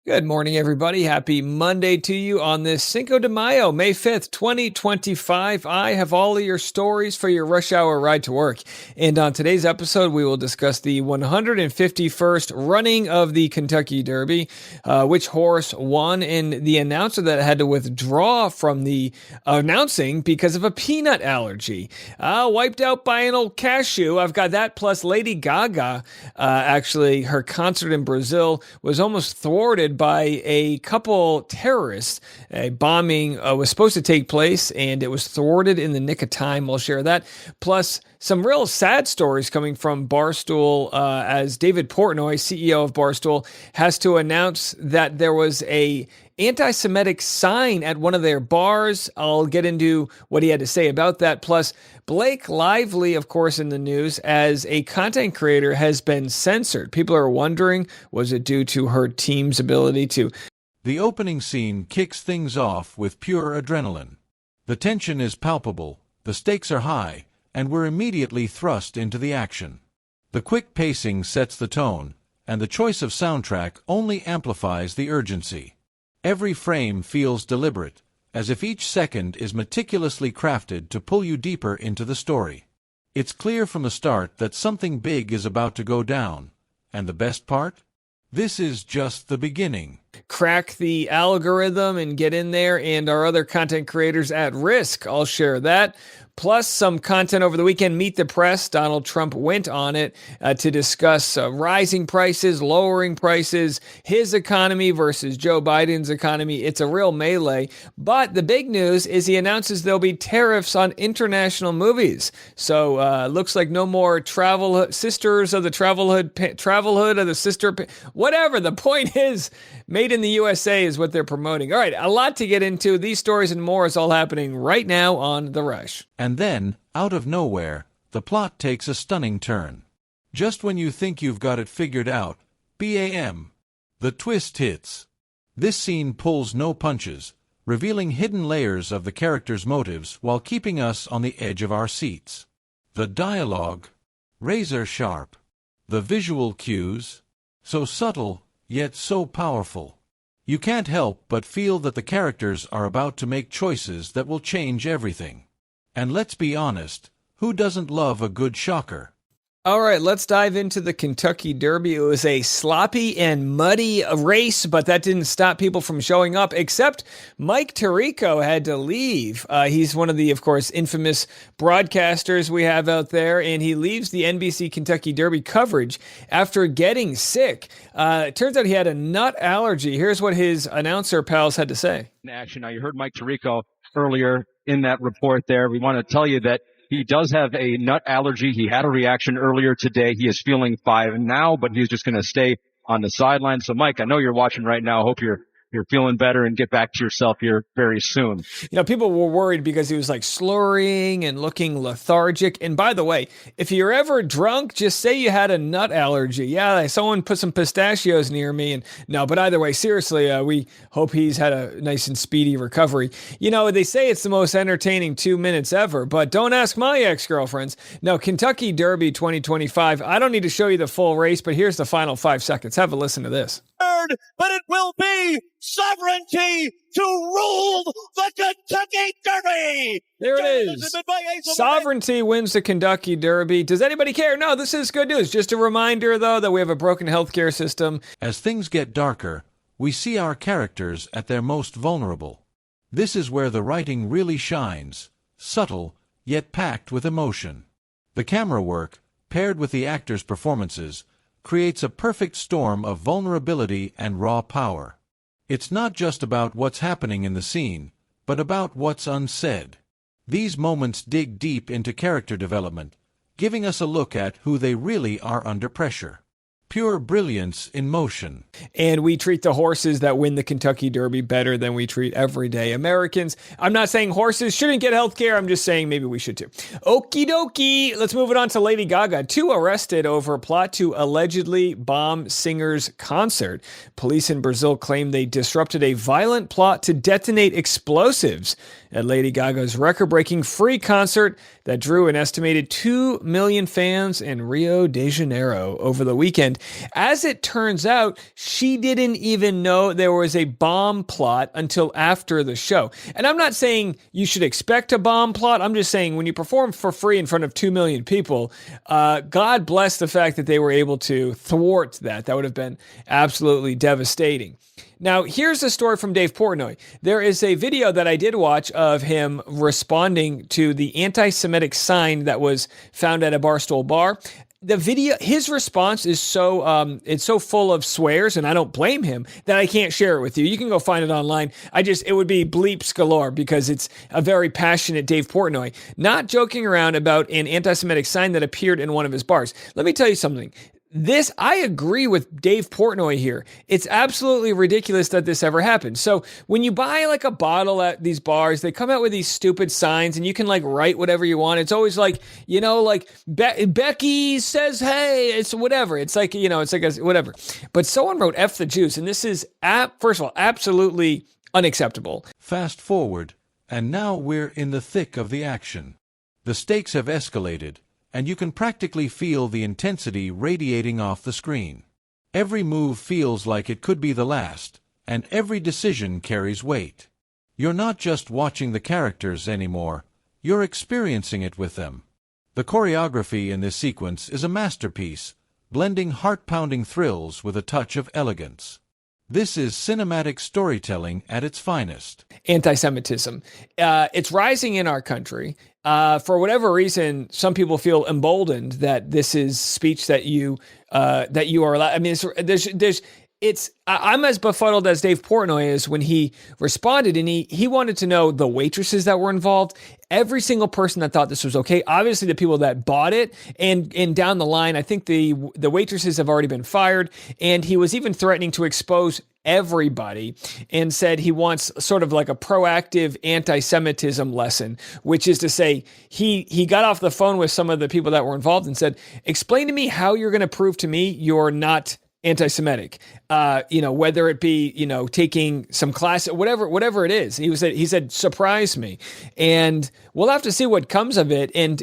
Good morning, everybody. Happy Monday to you on this Cinco de Mayo, May 5th, 2025. I have all of your stories for your rush hour ride to work. And on today's episode, we will discuss the 151st running of the Kentucky Derby, which horse won, and the announcer that had to withdraw from the announcing because of a peanut allergy. Wiped out by an old cashew. I've got that, plus Lady Gaga. Actually, her concert in Brazil was almost thwarted by a couple terrorists. A bombing was supposed to take place, and it was thwarted in the nick of time. We'll share that. Plus, some real sad stories coming from Barstool, as David Portnoy, CEO of Barstool, has to announce that there was a anti-Semitic sign at one of their bars. I'll get into what he had to say about that. Plus, Blake Lively, of course, in the news as a content creator has been censored. People are wondering, was it due to her team's ability to... The opening scene kicks things off with pure adrenaline. The tension is palpable, the stakes are high, and we're immediately thrust into the action. The quick pacing sets the tone, and the choice of soundtrack only amplifies the urgency. Every frame feels deliberate, as if each second is meticulously crafted to pull you deeper into the story. It's clear from the start that something big is about to go down. And the best part? This is just the beginning. Crack the algorithm and get in there, and our other content creators at risk. I'll share that. Plus some content over the weekend. Meet the Press. Donald Trump went on it to discuss rising prices, lowering prices, his economy versus Joe Biden's economy. It's a real melee. But the big news is he announces there'll be tariffs on international movies. So looks like no more sisters of the travel hood of the sister. Whatever. The point is, made in the USA is what they're promoting. All right, a lot to get into. These stories and more is all happening right now on The Rush. And then, out of nowhere, the plot takes a stunning turn. Just when you think you've got it figured out, bam! The twist hits. This scene pulls no punches, revealing hidden layers of the characters' motives while keeping us on the edge of our seats. The dialogue, razor sharp. The visual cues, so subtle, yet so powerful. You can't help but feel that the characters are about to make choices that will change everything. And let's be honest, who doesn't love a good shocker? All right, let's dive into the Kentucky Derby. It was a sloppy and muddy race, but that didn't stop people from showing up, except Mike Tirico had to leave. He's one of the, of course, infamous broadcasters we have out there, and he leaves the NBC Kentucky Derby coverage after getting sick. It turns out he had a nut allergy. Here's what his announcer pals had to say. In action. Now, you heard Mike Tirico earlier in that report there. We want to tell you that he does have a nut allergy. He had a reaction earlier today. He is feeling fine now, but he's just going to stay on the sideline. So, Mike, I know you're watching right now. I hope you're feeling better and get back to yourself here very soon. You know, people were worried because he was like slurring and looking lethargic. And by the way, if you're ever drunk, just say you had a nut allergy. Yeah, someone put some pistachios near me. And no, but either way, seriously, we hope he's had a nice and speedy recovery. You know, they say it's the most entertaining 2 minutes ever, but don't ask my ex-girlfriends. No, Kentucky Derby 2025. I don't need to show you the full race, but here's the final 5 seconds. Have a listen to this. But it will be sovereignty to rule the Kentucky Derby. There it is. Sovereignty wins the Kentucky Derby. Does anybody care? No, this is good news. Just a reminder, though, that we have a broken healthcare system. As things get darker, we see our characters at their most vulnerable. This is where the writing really shines, subtle, yet packed with emotion. The camera work, paired with the actors' performances, creates a perfect storm of vulnerability and raw power. It's not just about what's happening in the scene, but about what's unsaid. These moments dig deep into character development, giving us a look at who they really are under pressure. Pure brilliance in motion. And we treat the horses that win the Kentucky Derby better than we treat everyday Americans. I'm not saying horses shouldn't get health care. I'm just saying maybe we should too. Okie dokie. Let's move it on to Lady Gaga. 2 arrested over a plot to allegedly bomb singer's concert. Police in Brazil claim they disrupted a violent plot to detonate explosives at Lady Gaga's record-breaking free concert that drew an estimated 2 million fans in Rio de Janeiro over the weekend. As it turns out, she didn't even know there was a bomb plot until after the show. And I'm not saying you should expect a bomb plot. I'm just saying when you perform for free in front of 2 million people, God bless the fact that they were able to thwart that. That would have been absolutely devastating. Now, here's a story from Dave Portnoy. There is a video that I did watch of him responding to the anti-Semitic sign that was found at a Barstool bar. The video, his response is it's so full of swears, and I don't blame him, that I can't share it with you. You can go find it online. It would be bleeps galore because it's a very passionate Dave Portnoy, not joking around about an anti-Semitic sign that appeared in one of his bars. Let me tell you something. I agree with Dave Portnoy here. It's absolutely ridiculous that this ever happened. So when you buy like a bottle at these bars, they come out with these stupid signs and you can like write whatever you want. It's always like, Becky says, hey, it's whatever. It's like, whatever. But someone wrote F the Jews. And this is, first of all, absolutely unacceptable. Fast forward, and now we're in the thick of the action. The stakes have escalated, and you can practically feel the intensity radiating off the screen. Every move feels like it could be the last, and every decision carries weight. You're not just watching the characters anymore, you're experiencing it with them. The choreography in this sequence is a masterpiece, blending heart-pounding thrills with a touch of elegance. This is cinematic storytelling at its finest. Anti-Semitism. It's rising in our country. For whatever reason, some people feel emboldened that this is speech that you are allowed. I mean, I'm as befuddled as Dave Portnoy is when he responded, and he wanted to know the waitresses that were involved, every single person that thought this was okay. Obviously, the people that bought it, and down the line, I think the waitresses have already been fired, and he was even threatening to expose everybody and said he wants sort of like a proactive anti-Semitism lesson, which is to say he got off the phone with some of the people that were involved and said, explain to me how you're going to prove to me you're not anti-Semitic, whether it be, taking some class, whatever it is. He said, surprise me. And we'll have to see what comes of it. And,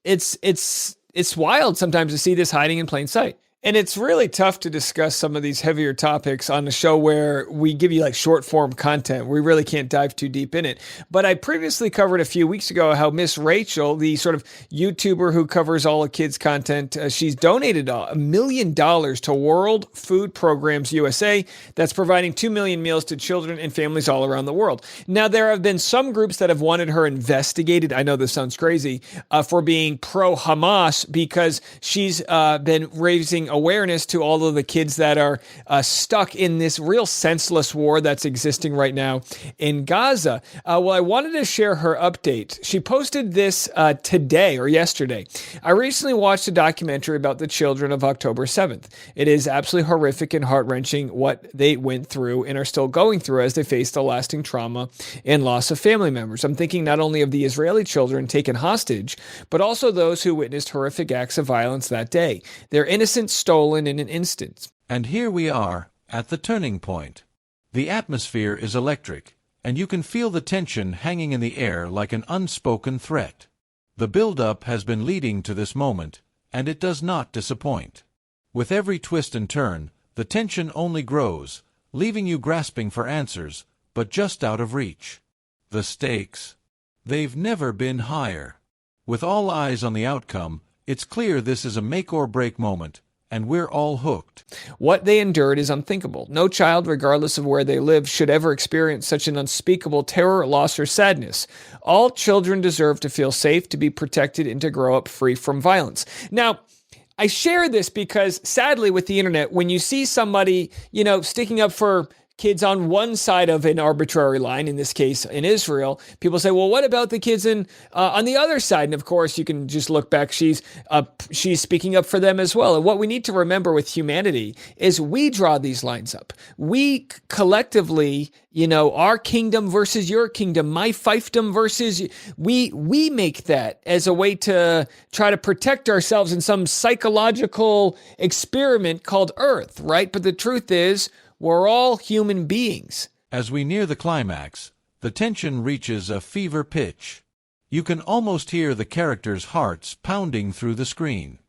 it's wild sometimes to see this hiding in plain sight. And it's really tough to discuss some of these heavier topics on the show where we give you like short form content. We really can't dive too deep in it. But I previously covered a few weeks ago how Miss Rachel, the sort of YouTuber who covers all of kids content, she's donated $1 million to World Food Programs USA that's providing 2 million meals to children and families all around the world. Now, there have been some groups that have wanted her investigated. I know this sounds crazy, for being pro-Hamas because she's been raising awareness to all of the kids that are stuck in this real senseless war that's existing right now in Gaza. Well, I wanted to share her update. She posted this today or yesterday. I recently watched a documentary about the children of October 7th. It is absolutely horrific and heart-wrenching what they went through and are still going through as they face the lasting trauma and loss of family members. I'm thinking not only of the Israeli children taken hostage, but also those who witnessed horrific acts of violence that day. Their innocent stolen in an instant. And here we are, at the turning point. The atmosphere is electric, and you can feel the tension hanging in the air like an unspoken threat. The build-up has been leading to this moment, and it does not disappoint. With every twist and turn, the tension only grows, leaving you grasping for answers, but just out of reach. The stakes. They've never been higher. With all eyes on the outcome, it's clear this is a make-or-break moment, and we're all hooked. What they endured is unthinkable. No child, regardless of where they live, should ever experience such an unspeakable terror, loss, or sadness. All children deserve to feel safe, to be protected, and to grow up free from violence. Now, I share this because, sadly, with the internet, when you see somebody, sticking up for kids on one side of an arbitrary line, in this case in Israel, people say, well, what about the kids on the other side? And of course, you can just look back. She's speaking up for them as well. And what we need to remember with humanity is we draw these lines up. We collectively, our kingdom versus your kingdom, my fiefdom versus we make that as a way to try to protect ourselves in some psychological experiment called Earth, right? But the truth is, we're all human beings. As we near the climax, The tension reaches a fever pitch. You can almost hear the characters' hearts pounding through the screen.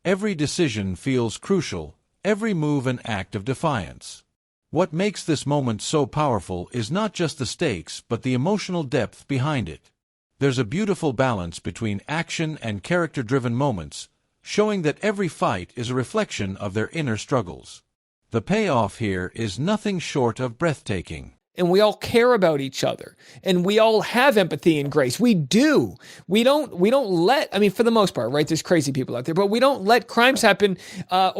Every decision feels crucial, every move an act of defiance. What makes this moment so powerful is not just the stakes but the emotional depth behind it. There's a beautiful balance between action and character-driven moments, showing that every fight is a reflection of their inner struggles. The payoff here is nothing short of breathtaking. And we all care about each other, and we all have empathy and grace. We do. We don't let, I mean, for the most part, right? There's crazy people out there, but we don't let crimes happen, that's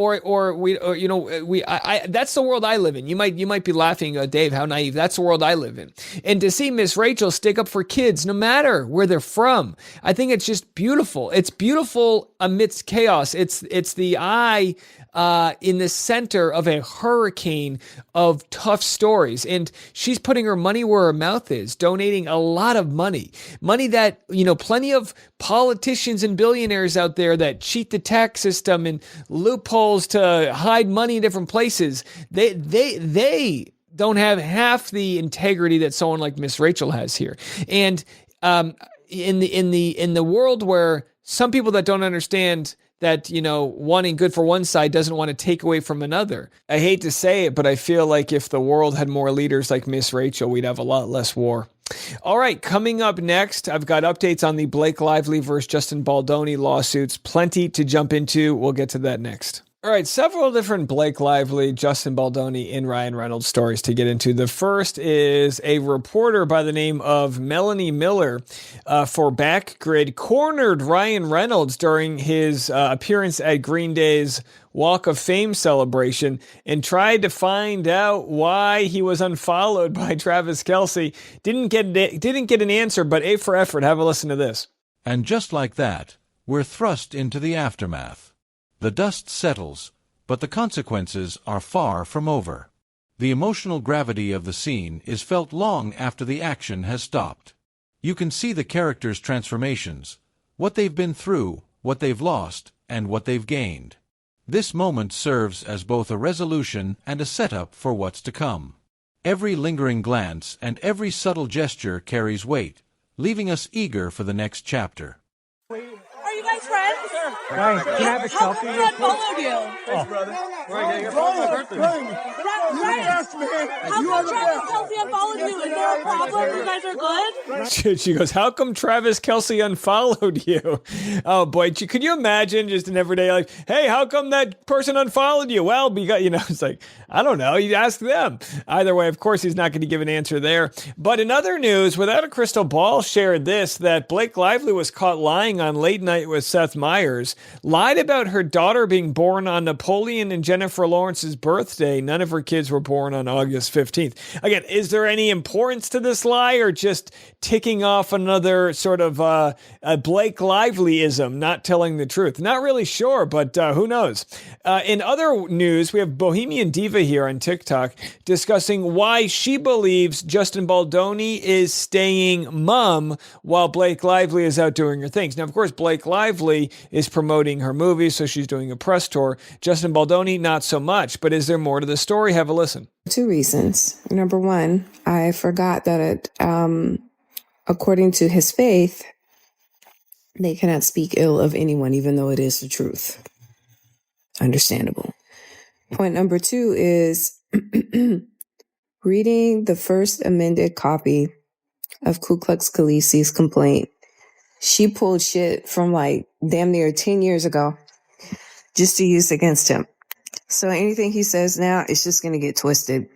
the world I live in. You might be laughing, Dave, how naive. That's the world I live in. And to see Miss Rachel stick up for kids, no matter where they're from, I think it's just beautiful. It's beautiful amidst chaos. It's the eye in the center of a hurricane of tough stories. And she's putting her money where her mouth is, donating a lot of money that, plenty of politicians and billionaires out there that cheat the tax system and loopholes to hide money in different places. They don't have half the integrity that someone like Miss Rachel has here. And in the world where some people that don't understand that, wanting good for one side doesn't want to take away from another. I hate to say it, but I feel like if the world had more leaders like Miss Rachel, we'd have a lot less war. All right, coming up next, I've got updates on the Blake Lively versus Justin Baldoni lawsuits. Plenty to jump into. We'll get to that next. All right, several different Blake Lively, Justin Baldoni, and Ryan Reynolds stories to get into. The first is a reporter by the name of Melanie Miller for Backgrid cornered Ryan Reynolds during his appearance at Green Day's Walk of Fame celebration and tried to find out why he was unfollowed by Travis Kelce. Didn't get an answer, but A for effort. Have a listen to this. And just like that, we're thrust into the aftermath. The dust settles, but the consequences are far from over. The emotional gravity of the scene is felt long after the action has stopped. You can see the characters' transformations, what they've been through, what they've lost, and what they've gained. This moment serves as both a resolution and a setup for what's to come. Every lingering glance and every subtle gesture carries weight, leaving us eager for the next chapter. Are you guys friends? Ryan, can I have a How selfie? come Fred followed you? Thanks, brother. How come Travis Kelce unfollowed you? Is there a problem? You guys are good? She goes, how come Travis Kelce unfollowed you? Oh boy, could you imagine just in everyday life, hey, how come that person unfollowed you? Well, because, it's like, I don't know, you ask them. Either way, of course, he's not going to give an answer there. But in other news, Without a Crystal Ball shared this, that Blake Lively was caught lying on Late Night with Seth Meyers, lied about her daughter being born on Napoleon and Jennifer Lawrence's birthday. None of her kids were born on August 15th. Again, is there any importance to this lie or just ticking off another sort of a Blake Livelyism, not telling the truth? Not really sure, but who knows? In other news, we have Bohemian Diva here on TikTok discussing why she believes Justin Baldoni is staying mum while Blake Lively is out doing her things. Now, of course, Blake Lively is promoting her movie, so she's doing a press tour. Justin Baldoni, not so much. But is there more to the story? Have a listen. 2 reasons. Number one, I forgot that according to his faith, they cannot speak ill of anyone, even though it is the truth. Understandable. Point number two is reading the first amended copy of Ku Klux Khalisi's complaint. She pulled shit from like damn near 10 years ago just to use against him. So anything he says now is just going to get twisted.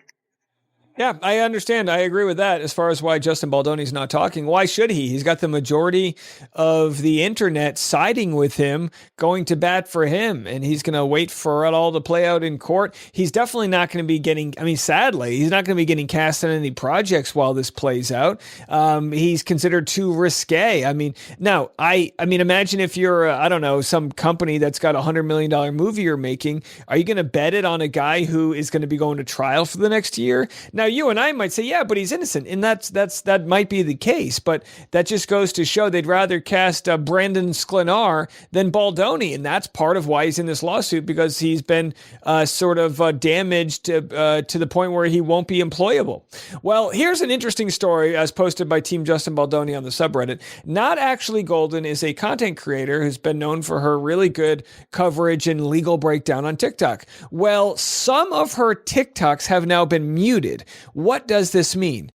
Yeah, I understand. I agree with that as far as why Justin Baldoni's not talking. Why should he? He's got the majority of the internet siding with him, going to bat for him, and he's going to wait for it all to play out in court. He's definitely not going to be getting, sadly, he's not going to be getting cast in any projects while this plays out. He's considered too risque. Imagine if you're, some company that's got $100 million movie you're making. Are you going to bet it on a guy who is going to be going to trial for the next year? Now, you and I might say, yeah, but he's innocent, and that might be the case, but that just goes to show they'd rather cast Brandon Sklenar than Baldoni, and that's part of why he's in this lawsuit, because he's been sort of damaged to the point where he won't be employable. Well, here's an interesting story as posted by Team Justin Baldoni on the subreddit. Not Actually Golden is a content creator who's been known for her really good coverage and legal breakdown on TikTok. Well, some of her TikToks have now been muted. What does this mean?